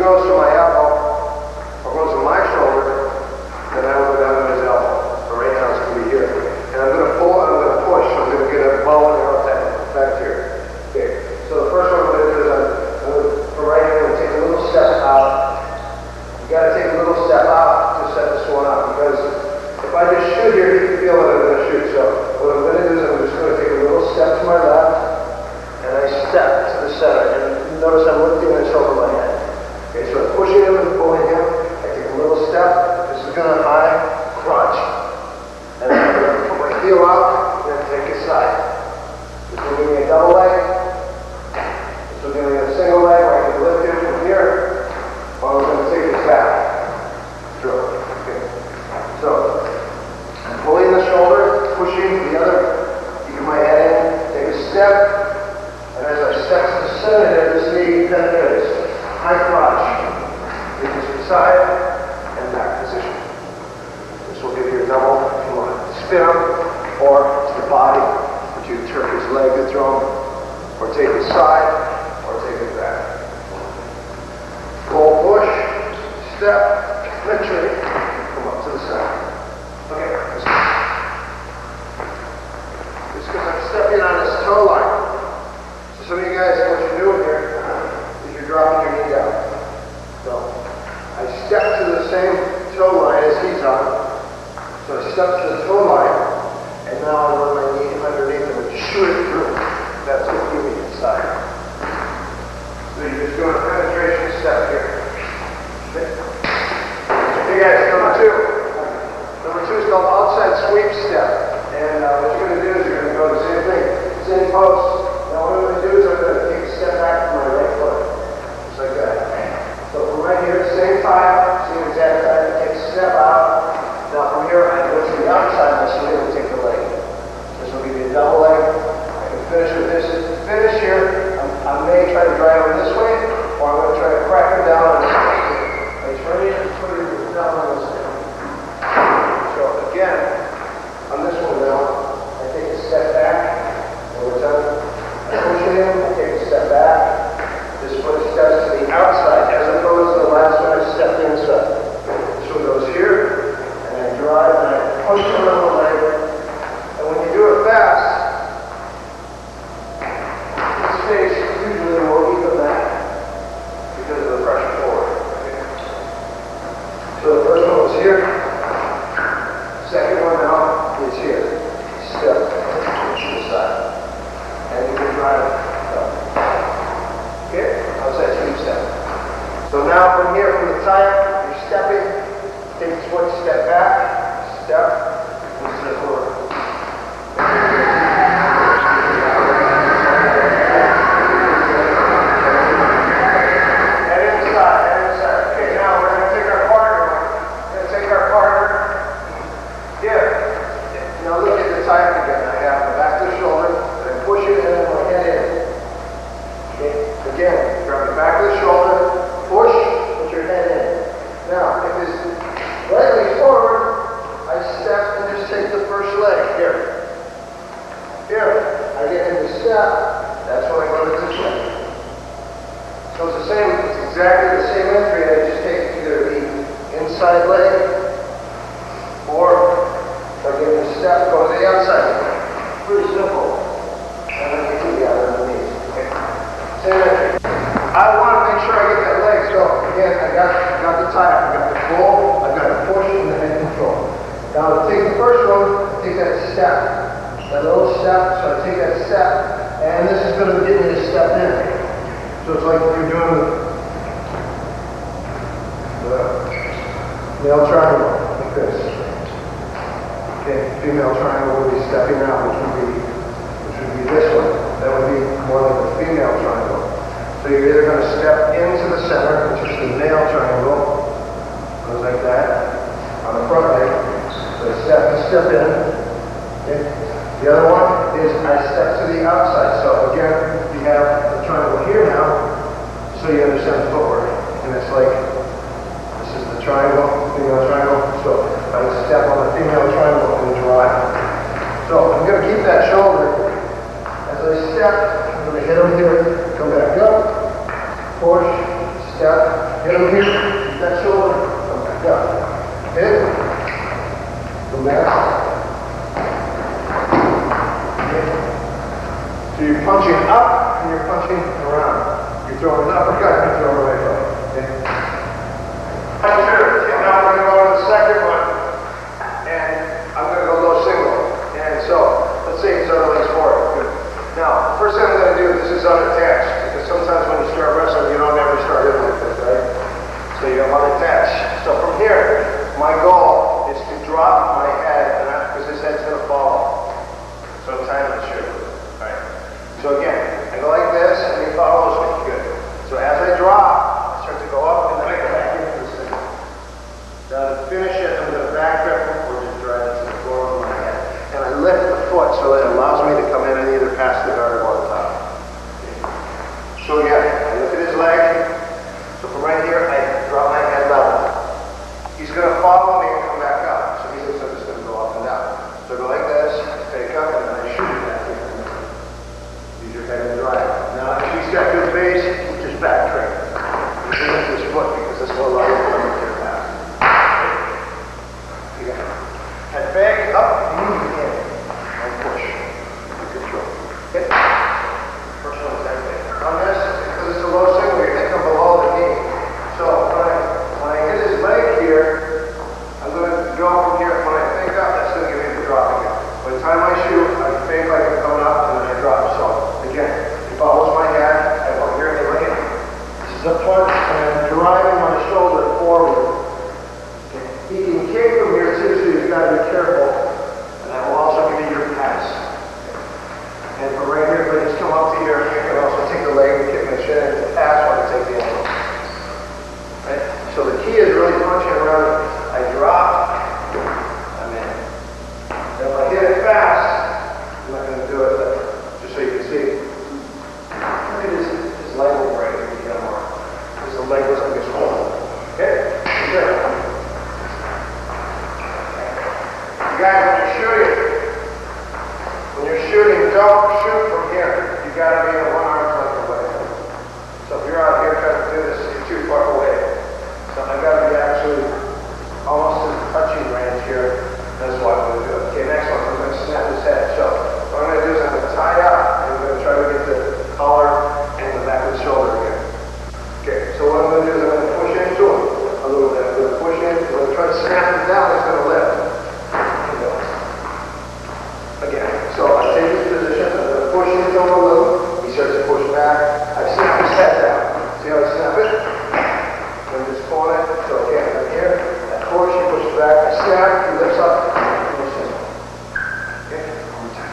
goes to my elbow, or goes to my shoulder, then I will go down to his elbow. But right now it's going to be here. And I'm going to pull, I'm going to push. I'm going to get a bow and arrow type effect here. Okay, so the first one I'm going to do is for right here, I'm going to take a little step out. You got to take a little step out to set this one up, because if I just shoot here, you can feel what I'm going to shoot. So what I'm going to do is I'm just going to take a little step to my left, and I step to the center. And notice I'm lifting this over my head. Okay, so I'm pushing him and pulling him. I take a little step. This is going to high crunch. And I'm going to put my heel out, and then take a side. This will give me a double leg. This will give me a single leg where I can lift him from here, while I'm going to take his back. Drill. Okay. So, I'm pulling the shoulder, pushing the other, keep my head in, take a step, and as I step to the center there, this knee penetrates. High crotch. Take this to the side, and back position. This will give you a double if you want to spin him, or to the body, but you turn his leg to throw him, or take his side, or take his back. Pull, push, step, penetrate, come up to the side. Okay, just because I'm stepping on his toe line. So some of you guys, what you're doing here is you're dropping your knee down. So I step to the same toe line as he's on. So I step to the toe line, and now I run my knee underneath him and shoot it through. That's what you mean inside. So you're just doing a penetration step here. Okay guys, number two. Number two is called outside sweep step. And what you're going to do is you're going to go the same thing. Same post. Now what I'm going to do is I'm going to take a step back from my right foot. Just like that. So from right here, same time, same exact time, take a step out. Now from here, I go to the outside of my swing and take the leg. This will give you a double leg. I can finish with this. Finish here. I may try to drive him this way, or I'm going to try to crack him down on this way. He's ready to put it down on this way. So again, on this one now, I take a step back. One more time. I push him, I take a step back. This foot steps to the outside, as opposed to the last one I stepped inside. This one goes here, and I drive, and I push around the leg. And when you do it fast, this face usually will even that because of the pressure forward. Okay. So the first one was here. Second one now is here. Step to the side. And you can drive it up. Okay? Outside sweep step. So now from here, from the top, you're stepping. Take this one step back. Step. And step forward. Again, grab the back of the shoulder, push, put your head in. Now, if it's right leg forward, I step and just take the first leg. Here. Here. I get into step. That's when I go to this leg. So it's the same, it's exactly the same entry. I just take either the inside leg, or if I get into step, go to the outside leg. Pretty simple. And then you do the other underneath. Okay. Same entry. I want to make sure I get that leg. So again, I got the tie, I got the pull, I got the push, and the head control. Now to take the first one, I take that step, that little step. So I take that step, and this is going to get me to step in. So it's like you're doing the male triangle, like this. Okay, female triangle would be stepping out, which would be this one. That would be more like a female triangle. So you're either going to step into the center, which is the male triangle, goes like that, on the front leg. So step in. Okay. The other one is I step to the outside. So again, we have the triangle here now, so you understand the footwork. And it's like, this is the triangle, female triangle. So I step on the female triangle and drive. So I'm going to keep that shoulder. As I step, I'm going to hit him here, come back up, push, step, Hit him here. Keep that shoulder. Come back up. Hit. Come back. Hit. So you're punching up and you're punching around. You're throwing an uppercut and you're throwing away from it. Okay? Now we're going to go to the second one. And I'm going to go low single. And so, let's say it's other legs forward. Good. Now, first thing I'm going to do, this is unattached. Because sometimes when you start wrestling, you don't ever start hitting like this, right? So you have unattached. So from here, my goal is to drop my head, because this head's going to fall. So time my shoe. Alright? So again, I go like this, and he follows me. Good. So as I drop, I start to go up, and then I go back into the single. Now to finish it, I'm going to back grip or just drive it to the floor with my head. And I lift the foot so that it allows me to come in and either pass the guard or the top. So again, I look at his leg. So from right here, I drop my head level. He's going to follow me and come back up. So he looks like it's going to go up and down. So I go like this, take up, and then I shoot it back here. Use your head and drive. Now, if he's got good base, just back train. You can lift his foot because this will allow you to come up here fast. Again. Head back, up, move in. And push. You control. Okay? First one is that way. On this, because it's a low single, you're hitting below the knee. So when I hit his leg here, I'm going to go from here. When I fake up, that's going to give me the drop again. By the time I shoot, I fake like I'm coming up, and then I drop. So again, he follows my head. I go here and hit. This is a punch, and I'm driving my shoulder forward. Okay. He can kick from here too, so you've got to be careful. And that will also give you your pass. And from right here, if I just come up to here, I can also take the leg and kick my shin and pass when I take the elbow. Right? So the key is really punching around. I drop, I'm in. And if I hit it fast, I'm not going to do it, but just so you can see. Look at his leg will break if you get more. Because the leg goes like this. Okay? Good. You guys, when you're shooting, don't shoot from here. You got to be in one arm's length away. So if you're out here trying to do this, you're too far away. So I've got to be actually almost in the touching range here. That's why I'm going to do it. Okay, next one, I'm going to snap his head. So what I'm going to do is I'm going to tie up, and I'm going to try to get the collar and the back of the shoulder again. Okay, so what I'm going to do is I'm going to push into him a little bit. I'm going to push in. I'm going to try to snap him down. He's going to lift. Again, so I take this position, I'm going to push into him a little. He starts to push back. I snap his head down. See how I snap it? I'm just pulling it. So again, I'm here. I push, he pushes back. I snap, he lifts up. Okay, one more time.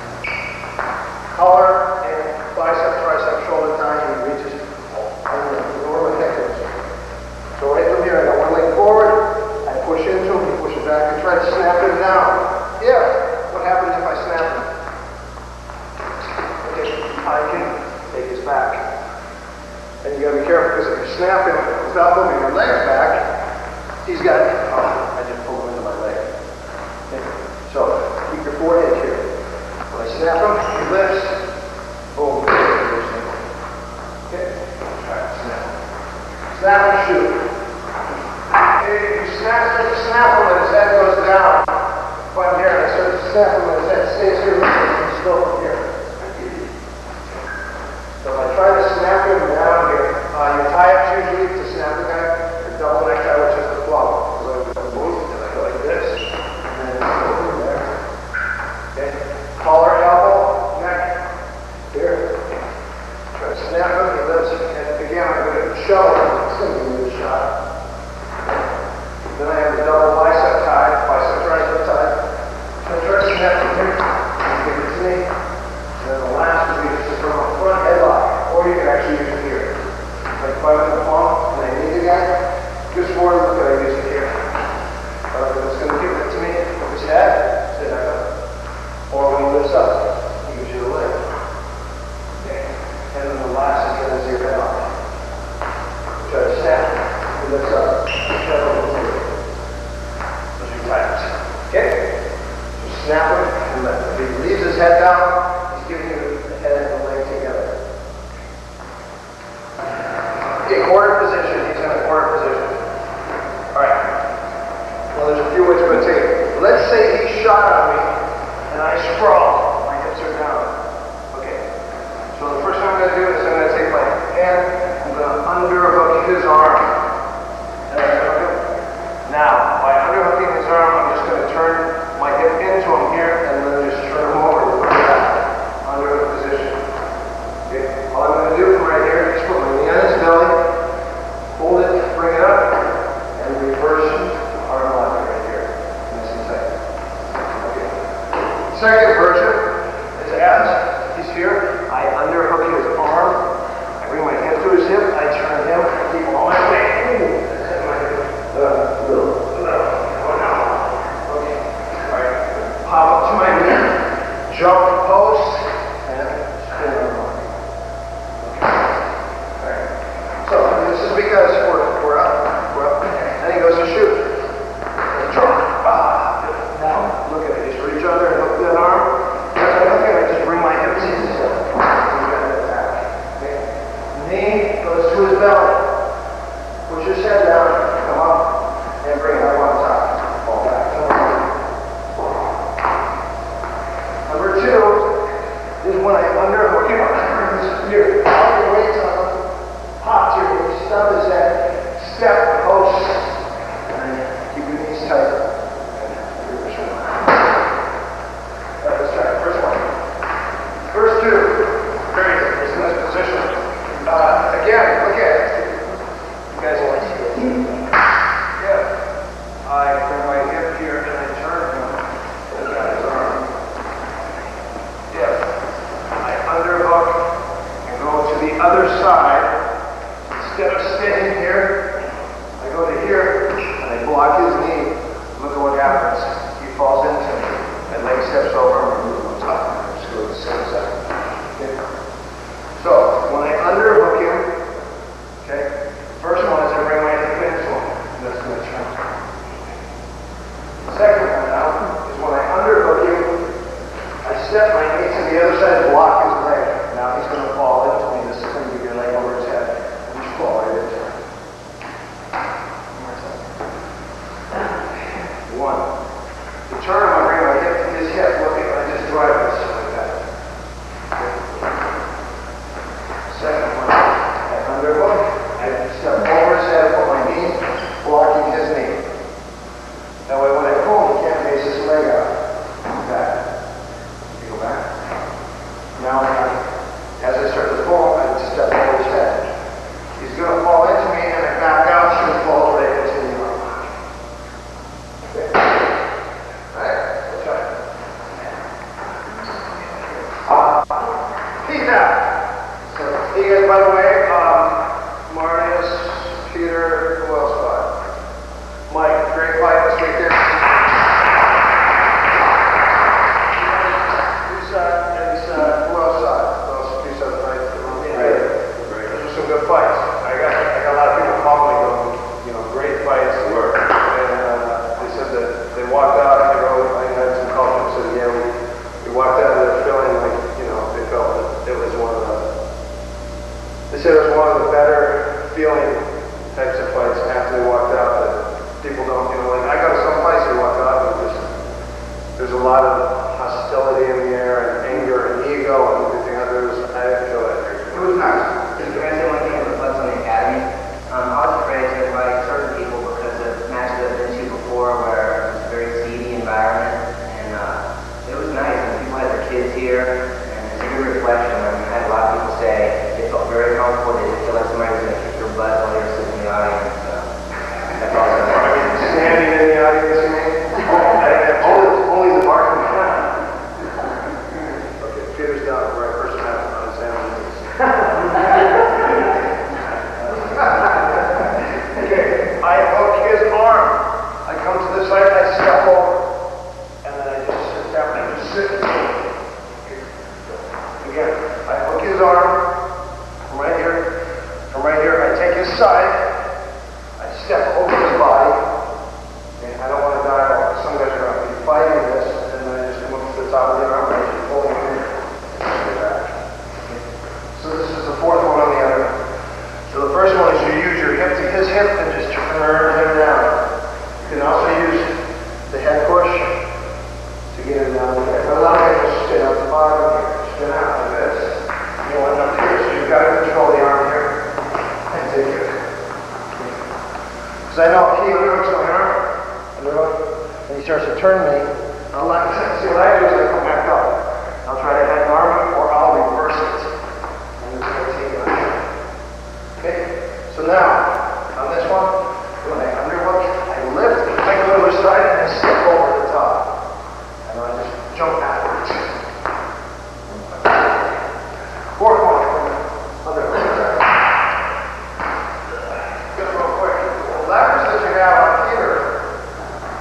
Collar and bicep, tricep, shoulder tie. He reaches. I don't know where my head goes. So right from here, I got one leg forward. I push into him, he pushes back. I try to snap him down. Yeah. What happens if I snap him? Okay, I can take his back. And you gotta be careful because if you snap him without moving your legs back, he's got, I just pulled him into my leg. Okay. So, keep your forehead here. When I snap him, he lifts, boom, okay? Alright, snap. Snap and shoot. If you start to snap him and his head goes down, if I'm here and I start to snap him and his head stays here, he's still from here. So if I try to snap him down here, your tie-ups usually to snap the guy, your double neck tie, which is the flow. So I'm going to move, and I go like this, and then go from there. Okay? Collar, elbow, neck, here. Try to snap him, he lifts, and again I'm going to shove him. It's going to be a good shot. Then I have the double bicep tie, bicep tricep tie. So I try to snap from here, give it to me. turn him down. You can also use the head push to get him down there. But a lot of guys just spin out the bottom here. Spin out like this. You want up here, so you've got to control the arm here and take it. Because I know if he underhooks my arm, and he starts to turn me, I'll let, see what I do is I come back up. I'll try to head arm it or I'll reverse it. And it's going to take it. Okay, so now, on this one, when I underhook, I lift, I go to the side, and I step over the top. And I just jump backwards. Fourth one, underhook. Get it real quick. The levers that you have on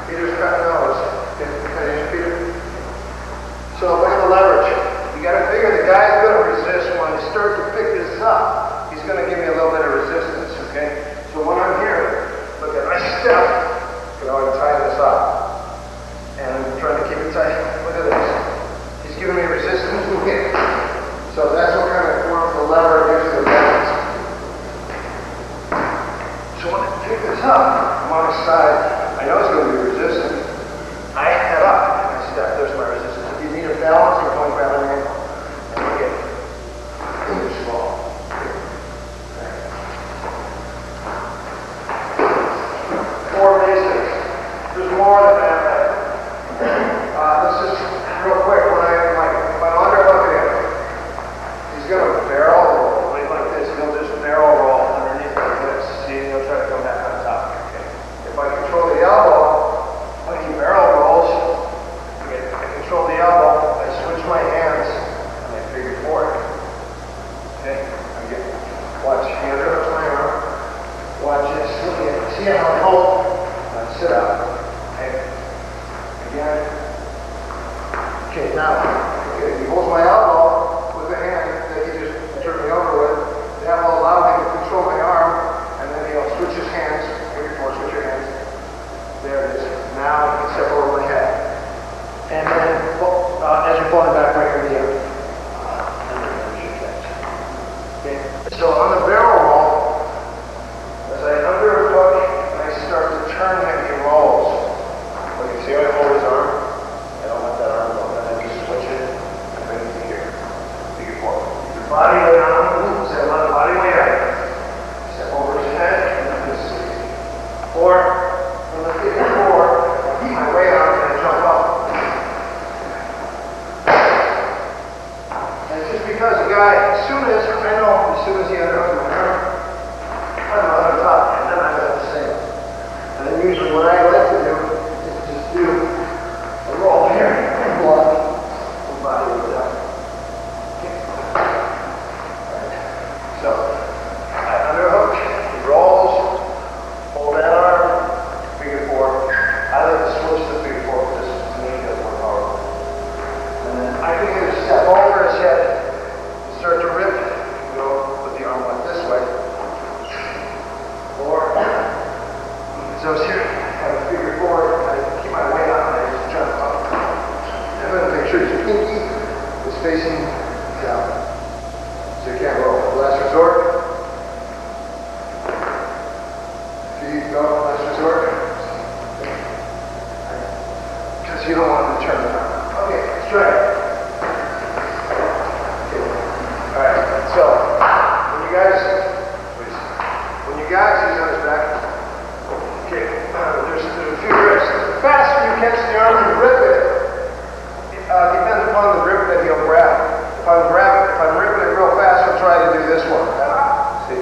Peter's cutting nose. So look at the leverage. You got to figure the guy's going to resist when I start to pick this up. He's going to give me a little bit of resistance, okay? So when I'm here, look at I step, I tie this up. And I'm trying to keep it tight. Look at this. He's giving me resistance. Okay. So that's what kind of forms the lever gives you the balance. So when I pick this up, I'm on the side. I know it's going to be resistant. I head up and I step. There's my resistance. If you need a balance, you're going to grab an ankle. And look at it. Small. Four basics. There's more than that. This is real quick. When if I'm underhooking him, he's going to barrel roll. Like this. He'll just barrel roll underneath like this. See, he'll try to come back on top. Okay. If I control the elbow, when he barrel rolls, I control the elbow, I switch my hands, and I figure forward. Okay? Watch, he underhooks my arm. Watch this, look at it. See how I hold? Now sit up. Okay? Again. Okay, now, he holds my elbow with the hand that he just turned me over with. That will allow me to control my arm, and then he'll switch his hands. Figure forward, switch your hands. There it is. Now I can step over my head. And then, as you're falling back right here in the air. Okay. So on the barrel roll, as I underhook and I start to turn him, he rolls. Look, you see how I hold his arm? I don't let that arm go. And I just switch it and bring it to here. Figure forward. Your body weight on, say a lot of body weight on. Step over his head, and then this is easy. Or, from the figure four, I keep my weight on and I jump up. And it's just because the guy, as soon as he underhooks my arm, I'm on top, and then I got the same. And then usually what I like to do is just do a roll here and block the body with that. Okay. Right. So, I underhook, he rolls, hold that arm, figure four. I like to switch the figure four because to me that's more powerful. And then I can either step over his head and start to rip, with the arm like this way. Or, so here, I have a figure four, I keep my weight on and I just jump up. And then make sure your pinky is facing down. So you can't roll. Last resort. Feet go, last resort. Because you don't want to turn it around. Okay, let's try it. Okay. Alright, so when you guys he's on his back. Okay, there's a few grips. The faster you catch the arm and rip it, depends upon the grip that he'll grab. If I'm ripping it real fast, he'll try to do this one. See?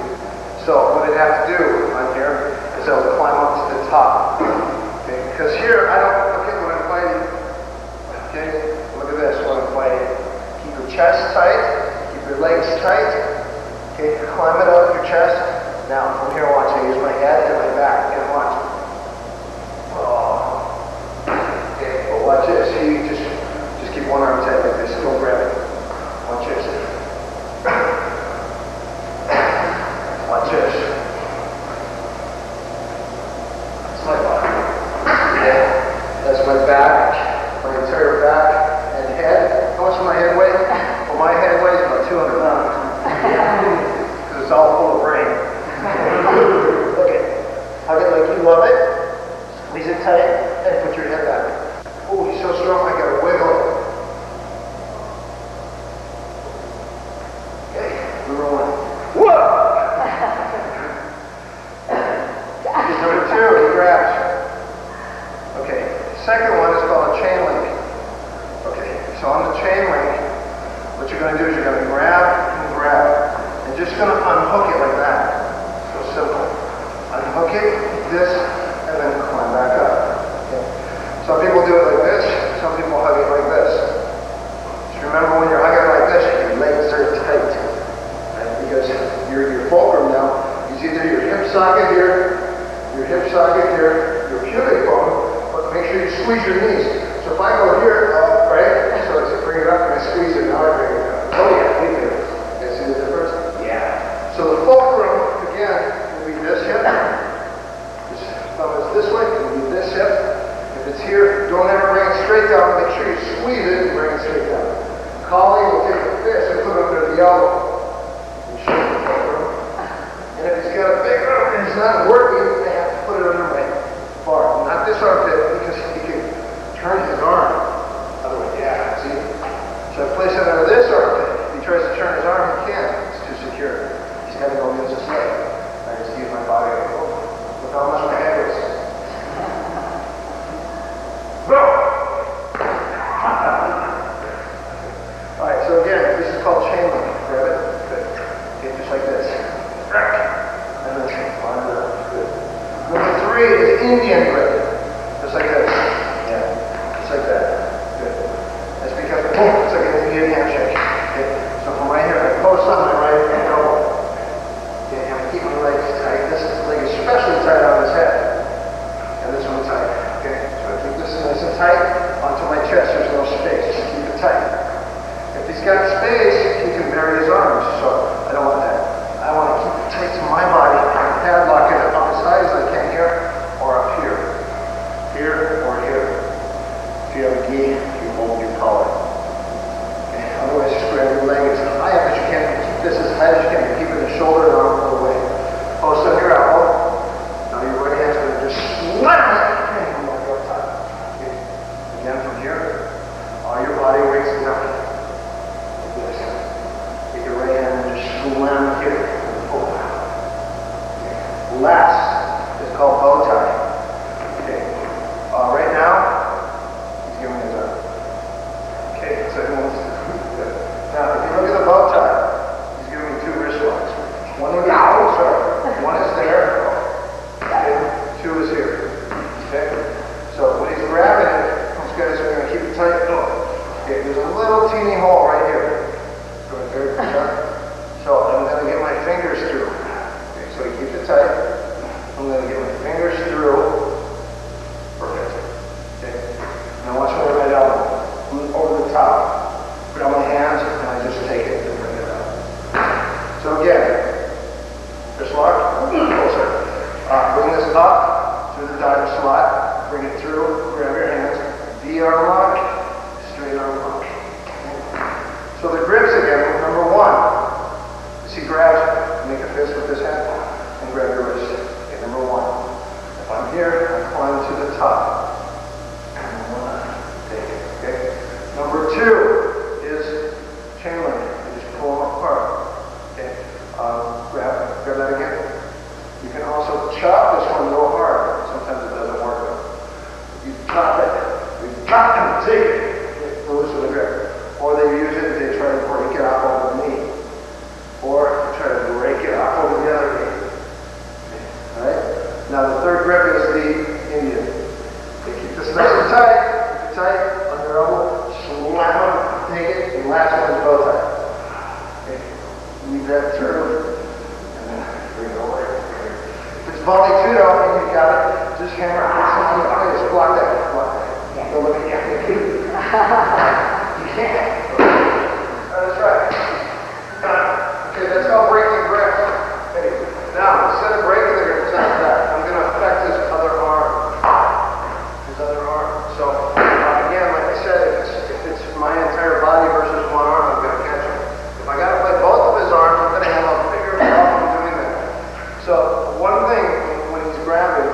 So what I'd have to do on here is I'll climb up to the top. Okay, because here I don't look at when I'm fighting. Okay, look at this when I'm fighting. Keep your chest tight, keep your legs tight. Okay, climb it up your chest. Now, from here, watch. I use my head and my back. And watch. Oh. Okay, well, watch this. You just keep one arm tight like this. Don't grab it. Watch this. Watch this. That's my body. Yeah. That's my back, my entire back and head. How much does my head weigh? Well, my head weighs about 200 pounds. Because it's all full of brain. Okay. if you love it, squeeze it tight and put your head back. Oh, he's so strong, I gotta wiggle it. Okay, number one. Whoa! Number two, he grabs. Okay, second one is called a chain link. Okay, so on the chain link, what you're going to do is you're going to grab and grab, and just going to unhook it like that. So simple. Unhook it, this, and then climb back up. Okay. Some people do it like this, some people hug it like this. Just remember when you're hugging like this, your legs are tight. Right? Because your fulcrum now is either your hip socket here, your pubic bone, but make sure you squeeze your knees. So if I go here, right, so I bring it up and I squeeze it, now I bring it down. Oh yeah, we do. You see the difference? Yeah. So the fulcrum, again, will be this hip. This thumb is this way, it will be this hip. If it's here, don't ever bring it straight down. Make sure you squeeze it and bring it straight down. Collie will take the fist and put it under the elbow. And shake the fulcrum. And if he's got a big arm and it's not working, they have to put it under my bar. Not this armpit, because he can turn his arm. Otherwise, yeah, see? So I place it under this armpit. If he tries to turn his arm, he can't. It's too secure. He's got to go against this leg. I just use my body. Look how much my head is. Go! Alright, so again, this is called chain link. Grab it. Good. Okay, just like this. And then line it up. Good. Number three is Indian grip. Just like this. Yeah. Just like that. Good. That's because, boom, it's like an Indian handshake. Okay. So from right here, I post on my right elbow. Okay, and I keep my legs tight. This leg is especially tight on his head. And this one tight. Okay. So I keep this nice and tight onto my chest. There's no space. Just keep it tight. If he's got space, he can bury his arms. So I don't want that. I want to keep it tight to my body. Padlock it up as high as I can here, or up here. Here or here. If you have a gi, you hold your collar. Okay. Otherwise, just grab your leg as high up as you can. Keep this as high as you can. Keep the shoulder and arm away. Post on your elbow. Now your right hand's going to just slam it. Okay, come on, go top. Okay. Again from here. All your body weights down. Like this. Take your right hand and just slam it here. Last is called bow tie. Okay. Right now, he's giving me his arm. Okay, second one's good. Now, if you look at the bow tie, he's giving me two wrist locks. One is one is there. Okay. Two is here. Okay. So when he's grabbing it, those guys are going to keep it tight. Okay. There's a little teeny hole right here. So I'm going to get my fingers through. Okay. So he keeps it tight. I'm going to get my fingers through. Perfect. Okay. Now watch my right elbow. Over the top. Put on my hands and I just take it and bring it out. So again, fist lock, closer. Bring this up through the dive slot. Bring it through. Grab your hands. V-arm lock. Straight arm lock. Okay. So the grips again. Number one. As he grabs, make a fist with his hand and grab your wrist. Number one, if I'm here, I climb to the top. And take it, okay? Number two is chain link. You just pull them apart. Okay? Grab that again. You can also chop this one real hard. Sometimes it doesn't work though. You chop it. You chop and take it. Loosen the grip. Or they use it, they try to break it off over the knee. Or try to break it off over the other knee. Right? Now the third grip is the Indian. Okay, keep this nice and tight. Keep it tight. Under elbow. Slam them. Take it. And last one is bow tie. Okay. Leave that through. And then bring it over. If it's volley two though, and you've got it, just hammer it. Just block that. Block that. Don't look at you. You can't. That's right. Okay, that's called breaking grip. Okay. Now, instead of breaking the grip, I'm going to affect his other arm. So, again, like I said, if it's my entire body versus one arm, I'm going to catch him. If I got to play both of his arms, I'm going to have a bigger problem doing that. So, one thing when he's grabbing,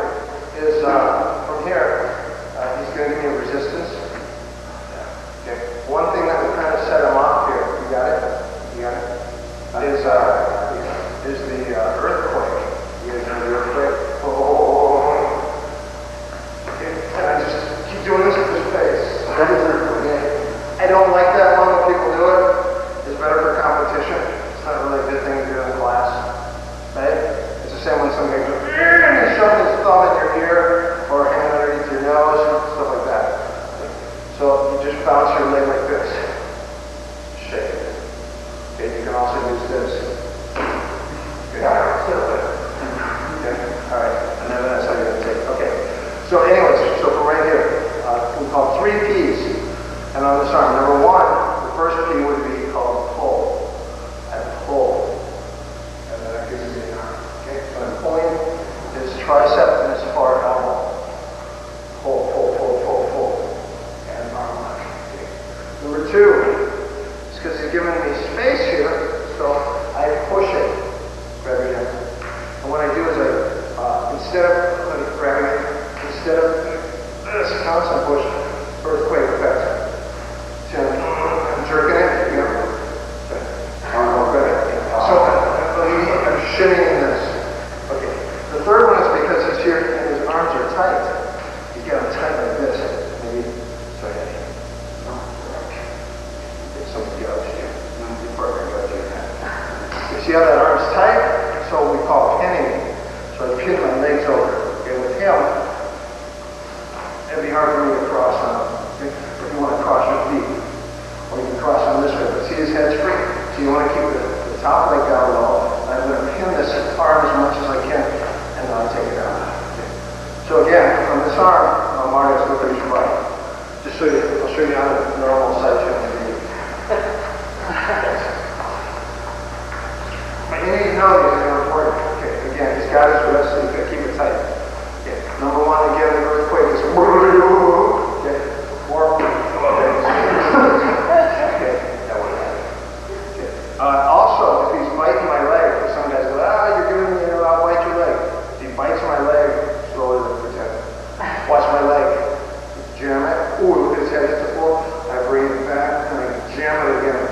this arm, Mario's going to reach right. Just so you, I'll show you how the normal side change would be. But you need to know these are important. Okay, again, he's got his wrist, so you got to keep it tight. Okay, number one, again, the earthquake is okay, okay, that would happen. Okay. Also, if he's biting my leg, because some guys go, you're giving me, I'll bite your leg. If he bites my leg, slowly pretend. Watch my leg. Jam it. Ooh, look at his head hit the floor. I bring it back and I jam it again.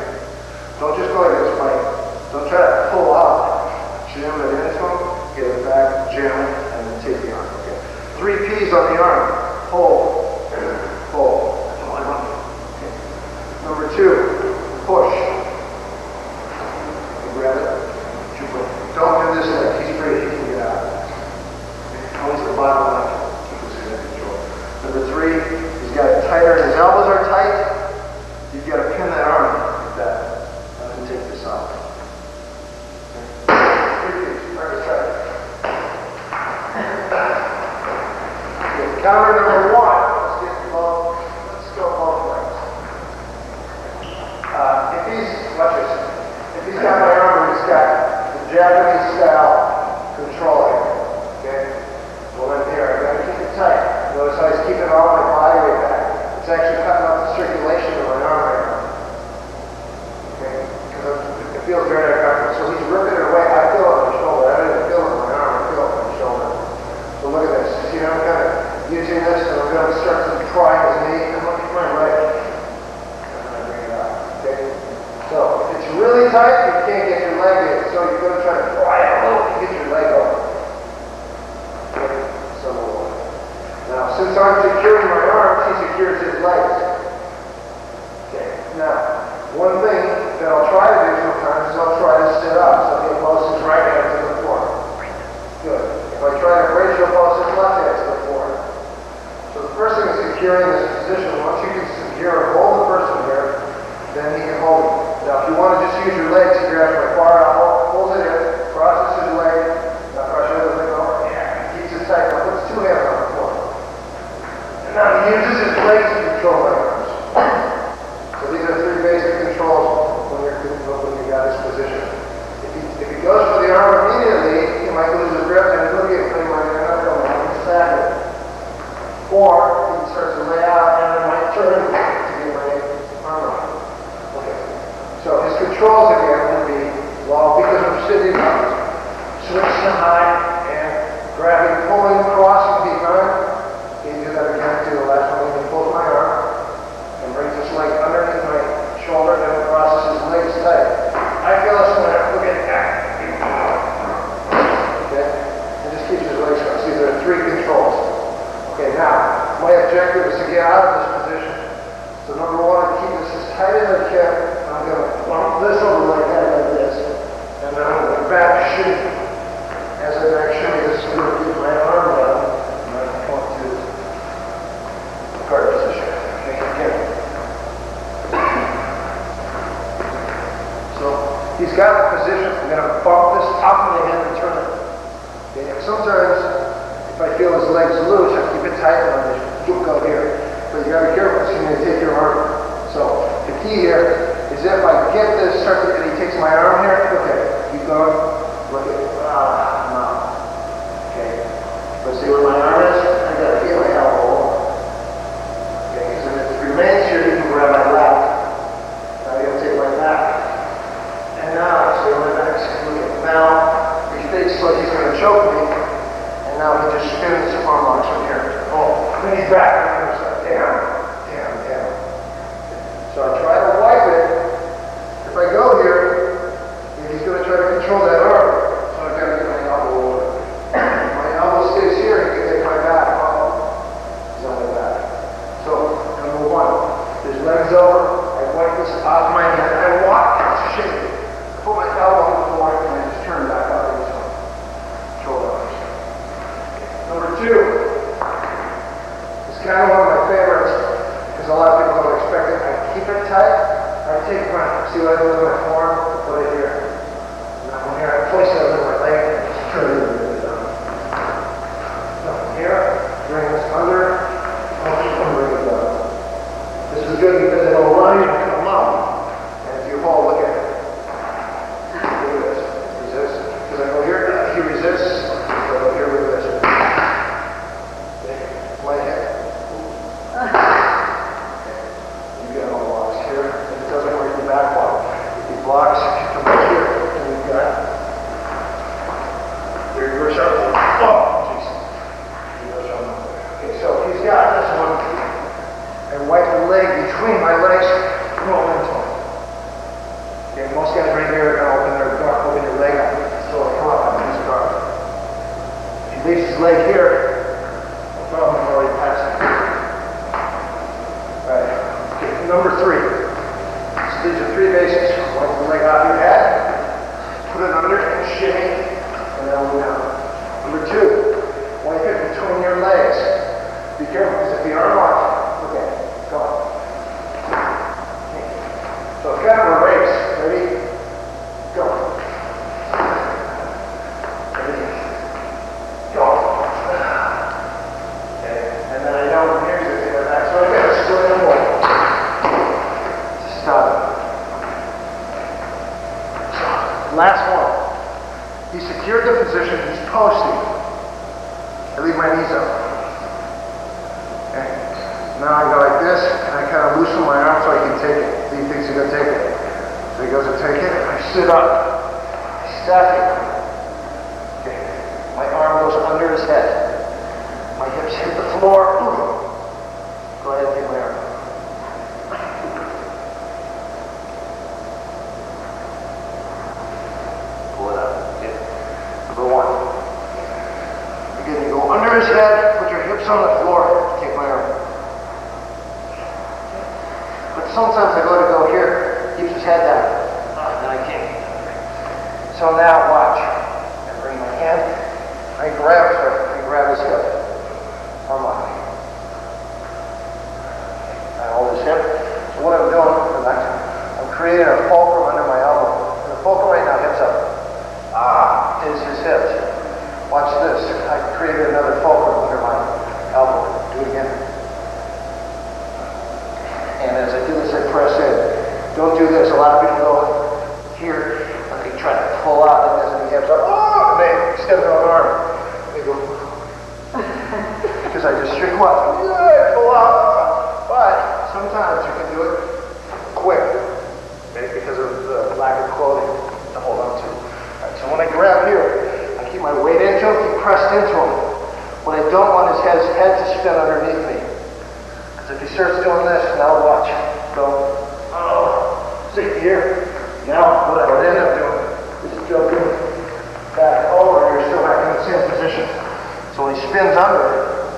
Don't just go like this, Mike. Don't try to pull out. Jam it into him, get it back, jam it, and then take the arm. Okay. 3 P's on the arm. Hold. Hold. Okay. Number 2, push. You grab it. Don't do this leg. He's free. He can get out. Okay. Always the bottom leg. Number 3, he's got it tighter. His elbows are tight. You've got to pin that arm like that. And then take this off. Okay. 3 P's. Very tight. Okay. Counter number 1. Let's go both legs. If he's, watch this. If he's got my arm, he's got the Japanese style controlling. Okay? Well, then here, I've got to keep it tight. Notice how he's keeping all my body weight back. It's actually cutting off the circulation in my arm right now. Okay? Because it feels very uncomfortable. So he's ripping it away. I feel it on my shoulder. I don't even feel it in my arm. I feel it on my shoulder. So look at this. See how I'm kind of using this, and I'm going to start to pry his knee. And look at my leg. And then I bring it out. Okay? So if it's really tight, you can't get your leg in. So you're going to try to pry it a little to get your leg over. Okay? So now, since I'm securing my arms, he secures his legs. Okay. Now, one thing that I'll try to do sometimes is I'll try to sit up so he'll post his right hand to the floor. Good. If I try to bridge, he'll post his left hand to the floor. So the first thing is securing this position. Once you can secure and hold the person here, then he can hold it. Now, if you want to just use your legs, he grabs my far elbow, pulls it in, crosses his leg, now pressure the leg over, yeah, he keeps it tight, now puts 2 hands on the floor. Now he uses his legs to control my arms. So these are 3 basic controls when you got this position. If he goes for the arm immediately, he might lose his grip and he'll get pretty much stagnant. Or he starts to lay out and I might turn to get my arm out. Okay. So his controls again would be, well, because I'm sitting up, switch to high and grabbing, pulling, crossing behind. That again to the last one, he pulls my arm and brings his leg underneath my shoulder and crosses his legs tight. I feel this one, look at that. Okay? And just keeps his legs crossed. These are 3 controls. Okay, now, my objective is to get out of this position. So number 1, keep this as tight as I can. I'm going to bump this over my head like this. And then I'm going to back shimmy. As I back shimmy, this is going to keep my arm down. And I'm going to guard position. Okay, again. So he's got the position. I'm going to bump this top of the head and turn it. Okay, and sometimes if I feel his legs loose, I keep it tight and I just go here. But you got to be careful because you're going to take your arm. So the key here is if I get this circuit and he takes my arm here, okay, keep going. Look at no. Okay. Let's see where my arm is. I got to feel my elbow. Remains here, you can grab my left. Now you're going to take my back. And now, see my back. Now, he thinks like he's going to choke me. And now he just spins arm locks from here. Oh, then he's back. Damn. So I try to wipe it. If I go here, he's going to try to control that arm. So I've got to get my elbow over. My elbow stays here, he can take my back. He's on my back. So, number 1, his legs over, I wipe this off my head, I walk, shake it, put my elbow on the floor, and I just turn back up into shoulder arms. Number 2, it's kind of one of my favorites, because a lot of people don't expect it. I keep it tight, I take my, see what I do with my forearm, put it here. Now from here, I place it over my leg, and just turn it down. So from here, bring this under between my legs, roll into them. Okay, most guys right here are going to open your leg up. So come up on this guard. He leaves his leg here. No problem, I'm already passing. Alright, okay, number 3. So these are 3 basics. Wipe the leg off your head, put it under and shimmy, and then we'll down. Number 2, wipe it between your legs. Be careful, because if the arm lock, okay, go on. Okay. So it's kind of a race. Ready? Go. Ready? Go. Okay, and then I know here's the thing like that. So okay, let's do it in one. Stop. Last one. He secured the position, he's posting. I leave my knees up. Okay. Now I go like this, and I kind of loosen my arm so I can take it. So he thinks he's going to take it. So he goes to take it, I sit up. I stack it. Okay. My arm goes under his head. My hips hit the floor. Go ahead and take my arm. Pull it up. Okay. Number 1. Again, you go under his head, put your hips on the floor, take my arm. But sometimes I go here, keeps his head down. Then I can't. So now watch. I bring my hand, I grab his hip. Arm lock. I hold his hip. So what I'm doing, I'm creating a fulcrum under my elbow. And the fulcrum right now, hips up. Is his hips. Watch this. I created another fulcrum under my elbow. Do it again. And as I do this, I press in. Don't do this. A lot of people go here and they try to pull out like this and the hips are, and they extend their own arm. They go, because I just string watch. Pull out. But sometimes you can do it quick, okay, because of the lack of clothing to hold on to. Alright, so when I grab here, I keep my weight into him, keep pressed into him. What I don't want is his head to spin underneath me. Because if he starts doing this, now watch. Go. See here. Now what I would end up doing is jumping back over. You're still back in the same position. So when he spins under,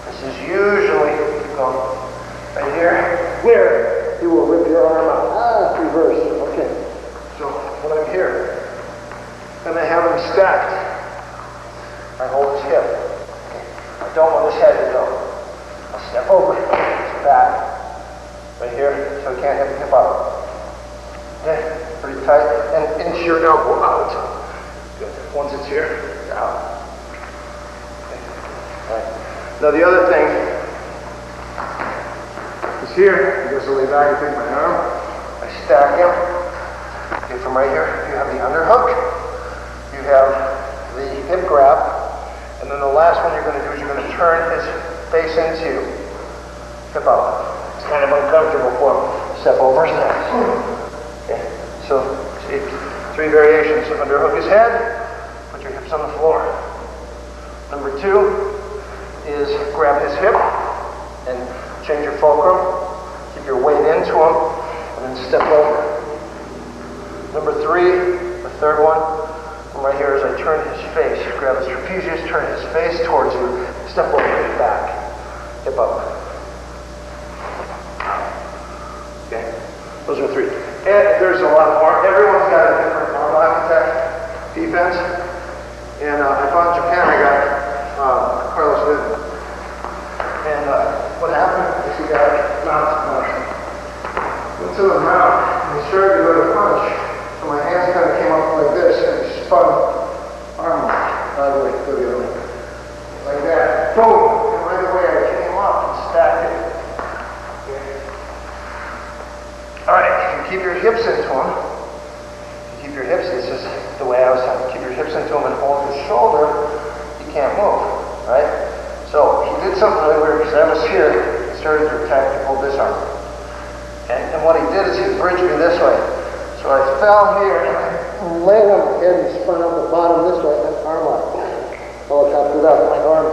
this is usually, keep going, right here, where he will rip your arm out. Reverse. Okay. So when I'm here, and I have him stacked, I hold his hip. I don't want his head to go. I'll step over his back, right here, so he can't hit the hip out. Okay, pretty tight, and inch your elbow out. Good. Once it's here, it's out. Okay. All right. Now the other thing is here. He goes to lay back and take my arm. I stack him. Okay, from right here, you have the underhook. You have the hip grab, and then the last one you're going to do is you're going to turn his face into you. Hip out. It's kind of uncomfortable for him. Step over his neck. Okay, so see, 3 variations. Underhook his head, put your hips on the floor. Number 2 is grab his hip and change your fulcrum. Keep your weight into him, and then step over. Number 3, the third one, from right here is I turn his face. Grab his trapezius, turn his face towards you, step over his back, hip up. Okay, those are 3. And there's a lot more. Everyone's got a different arm lock attack defense. And I found in Japan, I got Carlos Lynn. And what happened is he got mount. Went to the mount, and he started to go to punch. So my hands kind of came up like this, and he spun arm lock. By the way, go the other way. Like that. Boom! And right away I came up and stacked it. Okay. Alright, you keep your hips into him. You keep your hips, this is the way I was saying. Keep your hips into him and hold his shoulder. You can't move. Right? So he did something really weird because I was here. He started to attack to pull this arm. And what he did is he bridged me this way. So I fell here and I laid on my head and spun out the bottom this way and then arm lock. Helicoptered up. My arm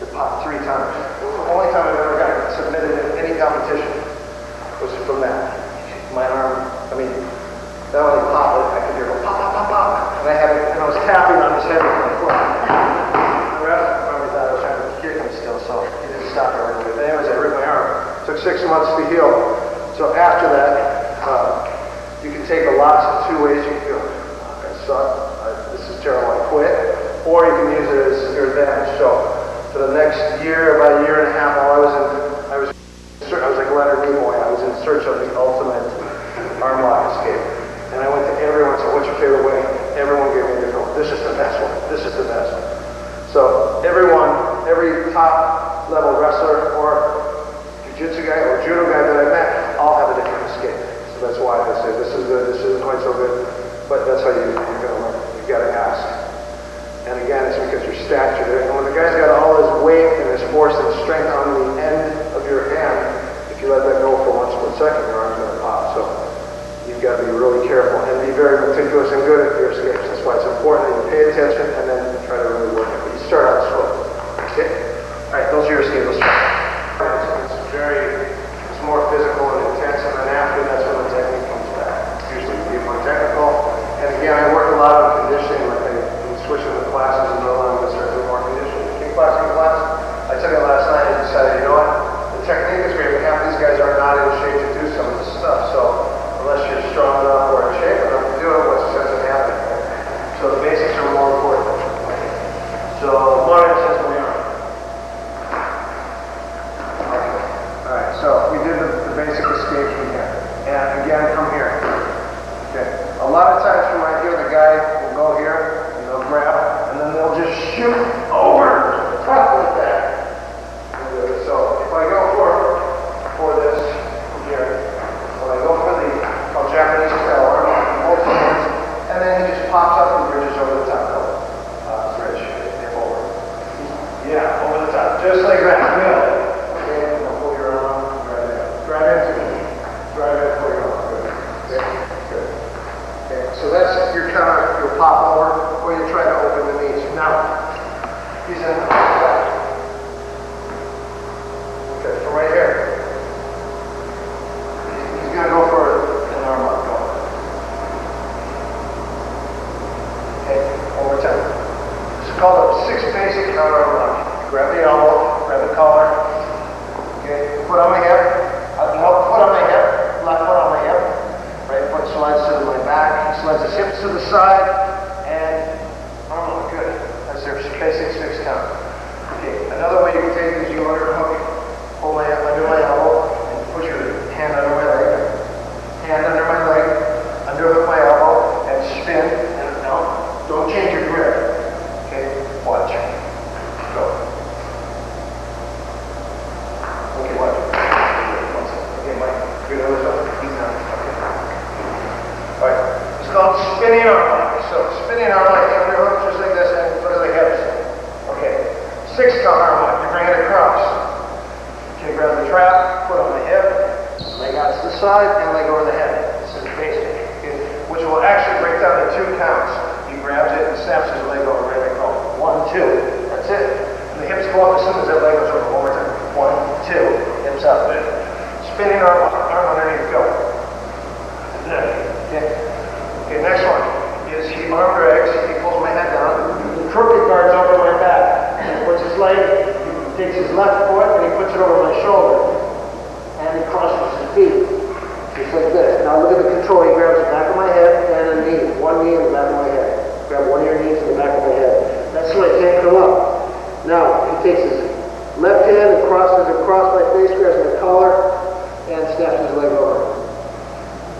it popped 3 times. It was the only time I've ever gotten submitted in any competition. took 6 months to heal. So after that, you can take the loss in 2 ways. You can go, I suck, this is terrible, I quit. Or you can use it as your advantage. So for the next year, about a year and a half, while I was like Leonard Nimoy. I was in search of the ultimate arm lock escape. And I went to everyone and said, what's your favorite way? Everyone gave me a different one. This is the best one. This is the best one. So every top level wrestler or jiu-jitsu guy or judo guy that I met, all have a different escape. So that's why I say this is good, this isn't quite so good. But that's how you're going to learn. You've got to ask. And again, it's because your stature there. And when the guy's got all his weight and his force and strength on the end of your hand, if you let that go for 1 split second, your arm's going to pop. So you've got to be really careful and be very meticulous and good at your escapes. That's why it's important that you pay attention and then try to really work it. But you start out slow. Okay? All right, those are your escapes. It's more physical and intense, and then after, that's when the technique comes back. Usually you get more technical. And again, I work a lot on conditioning, like I'm switching the classes and I'm going to start doing more conditioning. Kickboxing class, I took it last night and decided, you know what? The technique is great, but half these guys are not in shape to do some of this stuff. So unless you're strong enough or in shape enough to do it, what's the sense of happening? So the basics are more important. So more intense than we are. So we did the basic escapes from here. And again, from here. Okay. A lot of times from right here, the guy will go here, and they'll grab, and then they'll just shoot over the top like that. So if I go for this from here, when I go for the Japanese style arm lock, both hands, and then he just pops up and bridges over the top. Bridge, hip over. Yeah, over the top. Just like that. Good. So that's your counter, your pop over, or you try to open the knees. Now, he's in the back. Okay, so right here. He's going to go for an arm lock. Go. Okay, one more time. This is called a 6 basic counter arm lock. Grab the elbow, grab the collar. Okay, foot on my hip. No, foot on my hip, left foot on my hip. Right foot slides to my back, slides his hips to the side, and arm lock, good. That's their basic 6 count. Okay, another way you can take it is you underhook, pull my under my elbow, and put your hand under my leg. Hand under my leg, underhook my elbow, and spin, and no, don't change your grip. Okay, watch. Go. Okay, watch. Okay, Mike, your nose up. He's not. Alright, it's called spinning arm lock. So spinning arm lock, you underhook just like this and look at the hips. Okay, 6 count arm lock, you bring it across. Okay, grab the trap, foot on the hip, leg out to the side, and leg over the head. This is basic, okay, which will actually break down to 2 counts. He grabs it and snaps his leg over, right? I call it 1, 2. That's it. And the hips go up as soon as that leg goes over. One more time. 1, 2, hips up. Spinning arm lock, arm underneath, go. Okay, next one is he arm drags, he pulls my head down, the crooked guard's over my back, and he puts his leg, he takes his left foot and he puts it over my shoulder, and he crosses his feet, just like this. Now look at the control, he grabs the back of my head and a knee, one knee in the back of my head. Grab one of your knees in the back of my head. That's why I can't come up. Now, he takes his left hand and crosses across my face, grabs my collar, and snaps his leg over.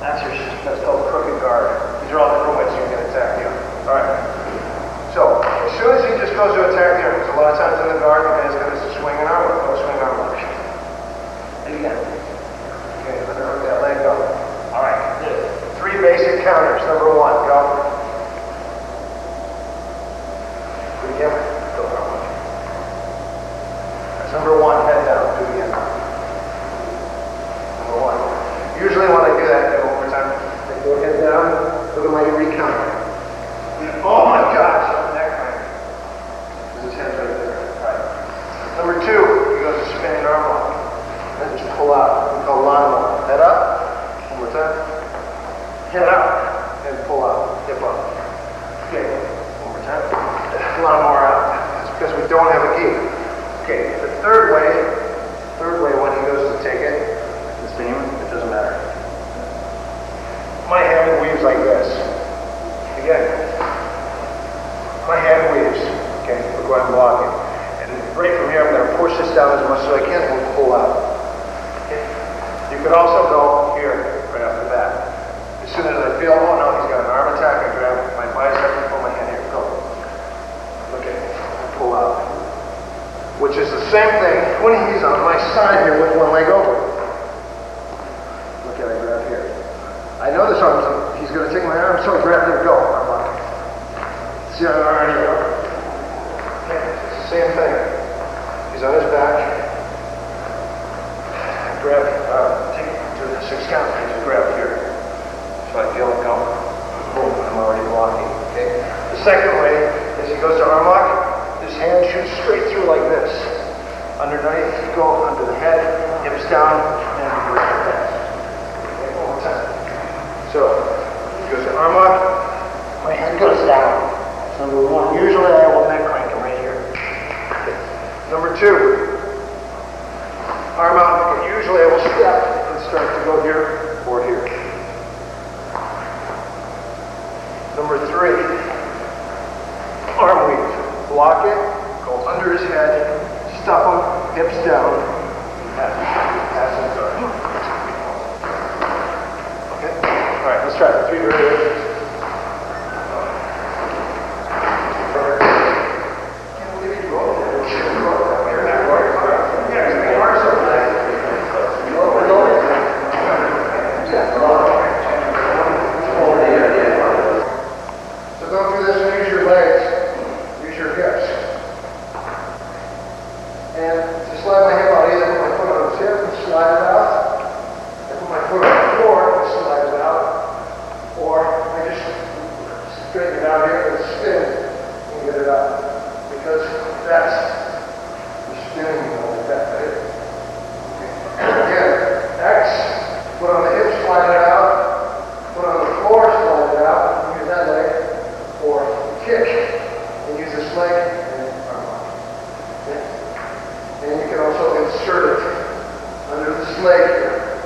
That's called crooked guard. These are all different ways you can attack the arm. Alright. So, as soon as he just goes to attack the arm, because a lot of times in the guard, the guy's going to swing an arm, go swing arm lock. Again. Okay, underhook that leg, go. Alright. 3 basic counters. Number 1, go. Do it again. Go arm lock. That's number 1, head down. Do it again. Number 1. Usually when I do that, I go one more time. Go head down, look at my recount. Oh my gosh, neck crank. His head's right there. Right. Number 2, he goes to spinning arm lock. And just pull out. We call line lock. Head up. One more time. Head up. And pull out. Hip up. Okay. One more time. A lot more out. That's because we don't have a key. Okay. The third way when he goes to take it, what I'm blocking. And right from here, I'm going to push this down as much as I can and pull out. Okay. You could also go here, right off the bat. As soon as I feel, oh no, he's got an arm attack, I grab my bicep and pull my hand here, go. Look at it, pull out. Which is the same thing when he's on my side here with one leg over. Look at it, I grab here. I know this arm, he's going to take my arm, so I grab there, go. Arm lock. See how I already go. Okay, it's the same thing. He's on his back. I grab, take it to the 6 count, I just grab here. So I feel it go. Boom, I'm already blocking. Okay. The second way is he goes to arm lock, his hand shoots straight through like this. Underneath, go under the head, hips down, and break it back. Okay, one more time. So, he goes to arm lock, my hand goes down. That's number 1. Usually I will neck crank him right here. Okay. Number 2, arm out, usually I will step and start to go here or here. Number 3, arm weave. Block it, go under his head, stuff him, hips down, and pass him guard. Okay? Alright, let's try it. 3 variations. Can't believe you go there. You're not going. Yeah, you are so nice. So go through this and use your legs, use your hips. And to slide my hip out, either put my foot on his hip and slide it out, I put my foot on the floor and slide it out, or I just straighten it out here and spin and get it out. Because that's the spinning like that, right? Again, X, put on the hip, slide it out, put on the floor, slide it out, use that leg. Or kick and use this leg and arm lock. Okay? And you can also insert it under this leg here.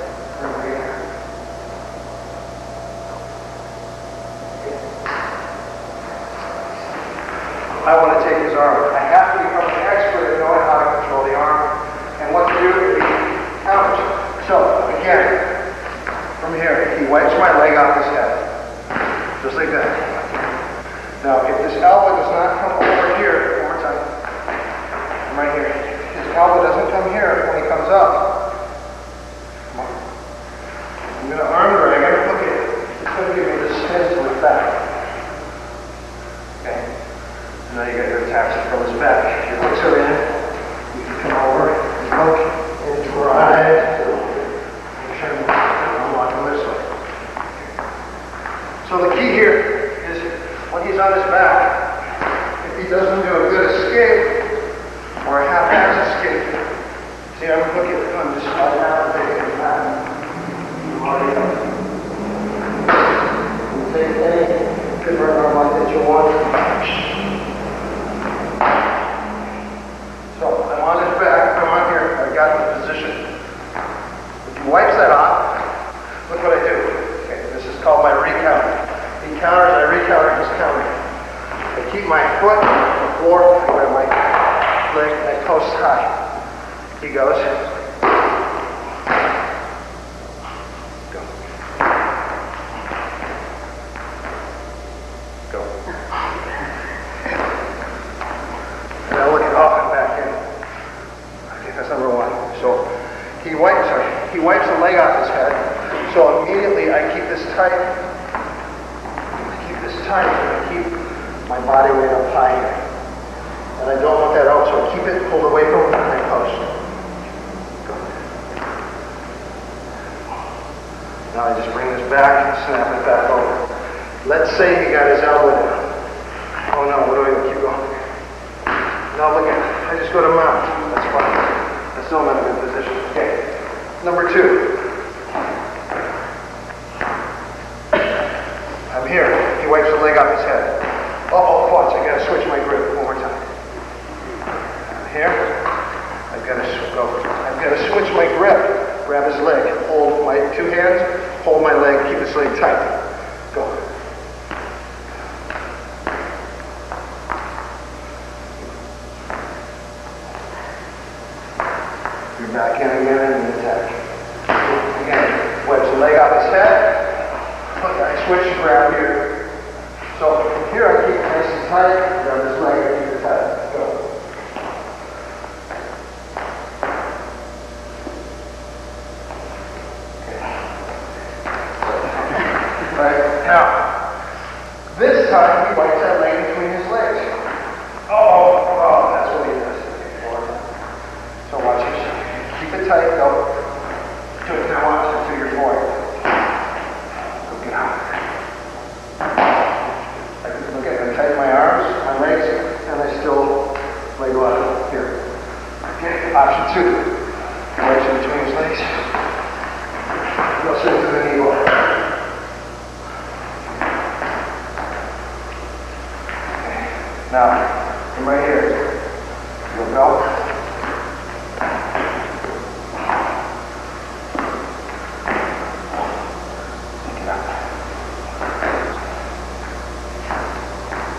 Okay. I want to take his arm. I have to become an expert at knowing how to control the arm and what to do if he counters. So, again, from here, he wipes my leg off his head. Just like that. Now, if this elbow does not come over here, one more time, I'm right here. If his elbow doesn't come here when he comes up, come on. I'm going to arm drag him. Look at it. It's going to give me the spin to his back. Okay. Now you got your attacks from his back. Your hooks are in. You can come over and hook and drive. Make sure I'm walking this way. So the key here, when he's on his back, if he doesn't do a good escape or a half-ass escape, see, I'm just sliding out and taking it back. You take any different arm like that you want. So I'm on his back, I'm on here, I got the position. If he wipes that off, look what I do. Okay, this is called my recounter. He counters, I recounter, he's countering. I keep my foot on the floor, I grab my leg, and I post high. He goes. Go. Go. And now look at off and back in. Okay, that's number 1. So he wipes the leg off his head. So immediately I keep this tight. And I keep my body weight up high here. And I don't want that out, so I keep it pulled away from my post. Go. Now I just bring this back and snap it back over. Let's say he got his elbow down. Oh no, what do I do? Keep going. Now look at it. I just go to mount. That's fine. That's still not a good position. Okay. Number 2. I'm here. He wipes the leg off his head. Uh-oh, watch. I gotta switch my grip one more time. I'm here. I've got to switch my grip. Grab his leg. Hold my 2 hands. Hold my leg. Keep his leg tight. Go. You're back in again and you attack. Again, wedge the leg off his head. Look, I switch to grab here. So from here I keep it nice and tight. Grab this leg, I keep it tight. Go. Right, now, this time he bites that leg between his legs. Oh, that's what he does. So watch this. Keep it tight, go. Do it now, watch until you're forward. Go get out. Look at I tighten my arms, my legs, and I still lay go out here. Okay, option 2. Wedge in between his legs. Go straight to the knee bar. Now, come right here. You'll go. Take it out.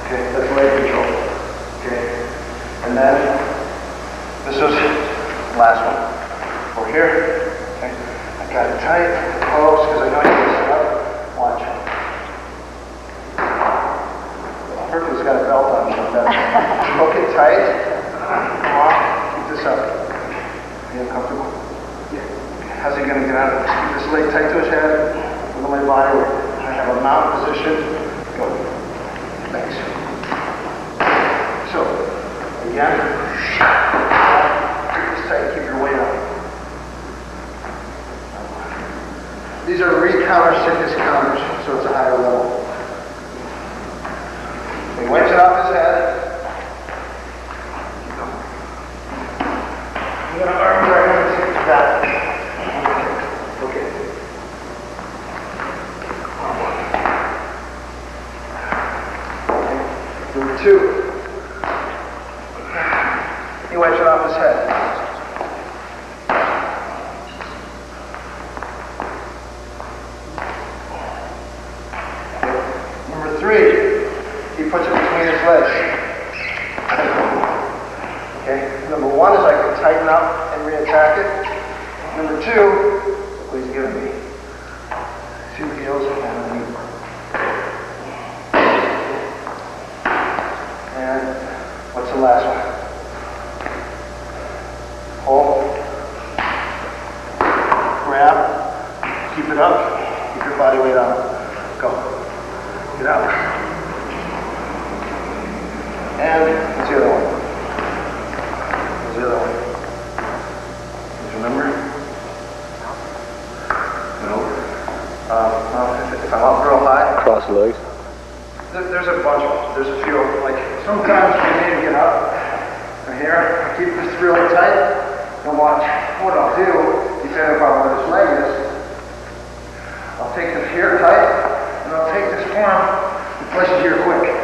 Okay, that's leg control. Okay, and then this is the last one. Over here. Okay, I got it tight, close, because I know you can sit up. Watch. Perfect's got a belt on. Hook it tight. Come on. Keep this up. Are you comfortable? Yeah. How's he going to get out of this? Keep this leg tight to his head. Look at my body weight. I have a mount position. Go. Thanks. So, again. Keep this tight. Keep your weight up. These are re-counter sickness counters, so it's a higher level. He wipes it off his head. I'm going to arm right hand and take that. Okay. Number 2. He wipes it off his head. Number 3. He puts it between his legs. Okay. Number 1 is I can tighten up and re-attack it. Number 2, look what he's giving me. 2 heels and a knee. And what's the last one? Hold. Grab. Keep it up. Keep your body weight on. Go. Get out. And what's the other one? What's the other one? Do you remember? No. If I'm up real high. Cross legs. There's a bunch of them. There's a few. Like sometimes you need to get up. And here, I keep this really tight. And watch what I'll do, depending upon where this leg is. I'll take this here tight, and I'll take this arm and place it here quick.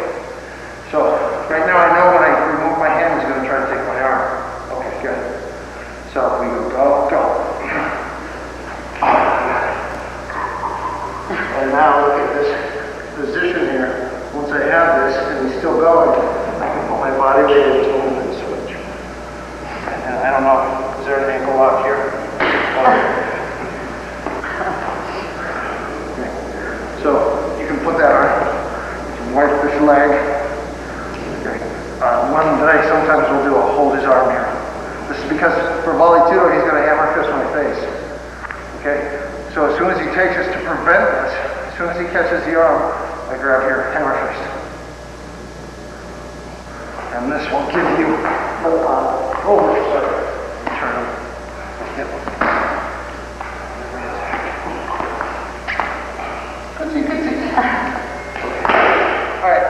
So, right now I know when I remove my hand, he's going to try to take my arm. Okay, good. So, we go, go. And now look at this position here. Once I have this, and he's still going, I can put my body weight into him and switch. And I don't know, is there an ankle lock here? Okay. So, you can put that on. You can wipe this leg. One that I sometimes will do, I'll hold his arm here. This is because for volley 2, he's going to hammer fist my face. Okay? So as soon as he takes this to prevent this, as soon as he catches the arm, I grab here, hammer fist. And this will give you oversight. Turn him. Yep. Good see, good see. All right.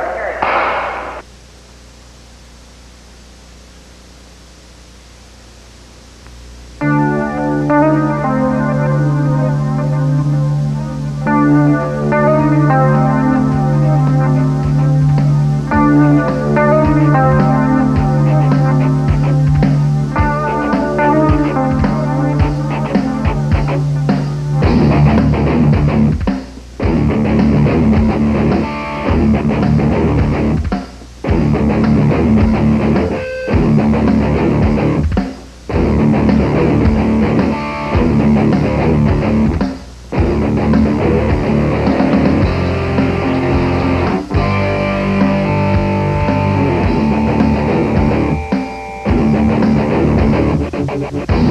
Tape.avi.